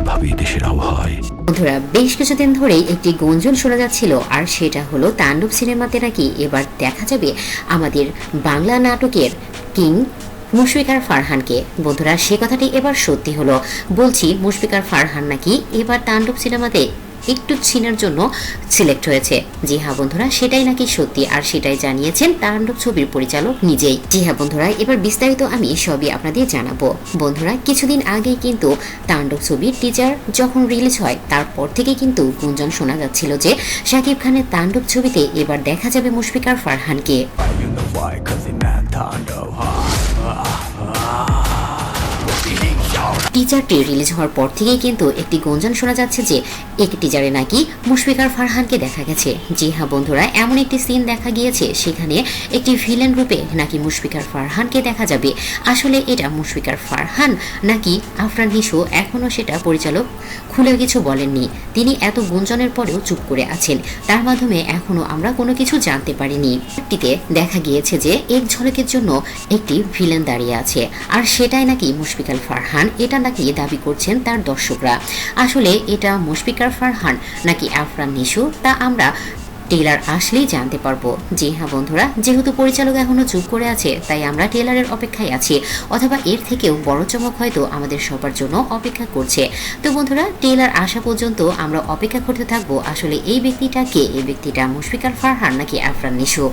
স্বাভাবিকভাবেই দেশের আবহাওয়ায়। বন্ধুরা, বেশ কিছুদিন ধরেই একটি গুঞ্জন শোনা যাচ্ছিল, আর সেটা হলো তাণ্ডব সিনেমাতে নাকি এবার দেখা যাবে আমাদের বাংলা নাটকের কিং মুশফিকার ফারহানকে। বন্ধুরা, সে কথাটি এবার সত্যি হলো। বলছি, মুশফিকার ফারহান নাকি এবার তাণ্ডব সিনেমাতে একটু সিনের জন্য সিলেক্ট হয়েছে। জি হ্যাঁ বন্ধুরা, সেটাই নাকি সত্যি, আর সেটাই জানিয়েছেন তাণ্ডব ছবির পরিচালক নিজেই। জি হ্যাঁ বন্ধুরা, এবার বিস্তারিত আমি সবই আপনাদের জানাবো। বন্ধুরা, কিছুদিন আগেই কিন্তু তাণ্ডব ছবির টিজার যখন রিলিজ হয় তারপর থেকে কিন্তু গুঞ্জন শোনা যাচ্ছিল যে শাকিব খানের তাণ্ডব ছবিতে এবার দেখা যাবে মুশফিকার ফারহানকে। টিজারটি রিলিজ হওয়ার পর থেকেই কিন্তু একটি গুঞ্জন শোনা যাচ্ছে যে একটি টিজারে নাকি মুশফিকার ফারহানকে দেখা গেছে। জি হ্যাঁ বন্ধুরা, এমন একটি সিন দেখা গিয়েছে সেখানে একটি ভিলেন রূপে নাকি মুশফিকার ফারহানকে দেখা যাবে। আসলে এটা মুশফিকার ফারহান নাকি আফরান নিশো, এখনো সেটা পরিচালক খুলে কিছু বলেননি। তিনি এত গুঞ্জনের পরেও চুপ করে আছেন, তার মাধ্যমে এখনো আমরা কোনো কিছু জানতে পারিনি। টিতে দেখা গিয়েছে যে এক ঝলকের জন্য একটি ভিলেন দাঁড়িয়ে আছে, আর সেটাই নাকি মুশফিকার ফারহান, এটা নাকি দাবি করছেন তার দর্শকরা। আসলে এটা মুশফিকার ফারহান নাকি আফরান নিশো তা আমরা ট্রেলার আসলেই জানতে পারবো। জি হ্যাঁ বন্ধুরা, যেহেতু পরিচালক এখনো চুপ করে আছে তাই আমরা ট্রেলারের অপেক্ষায় আছি, অথবা এর থেকেও বড় চমক হয়তো আমাদের সবার জন্য অপেক্ষা করছে। তো বন্ধুরা, ট্রেলার আসা পর্যন্ত আমরা অপেক্ষা করতে থাকবো আসলে এই ব্যক্তিটা কে, এই ব্যক্তিটা মুশফিকার ফারহান নাকি আফরান নিশো।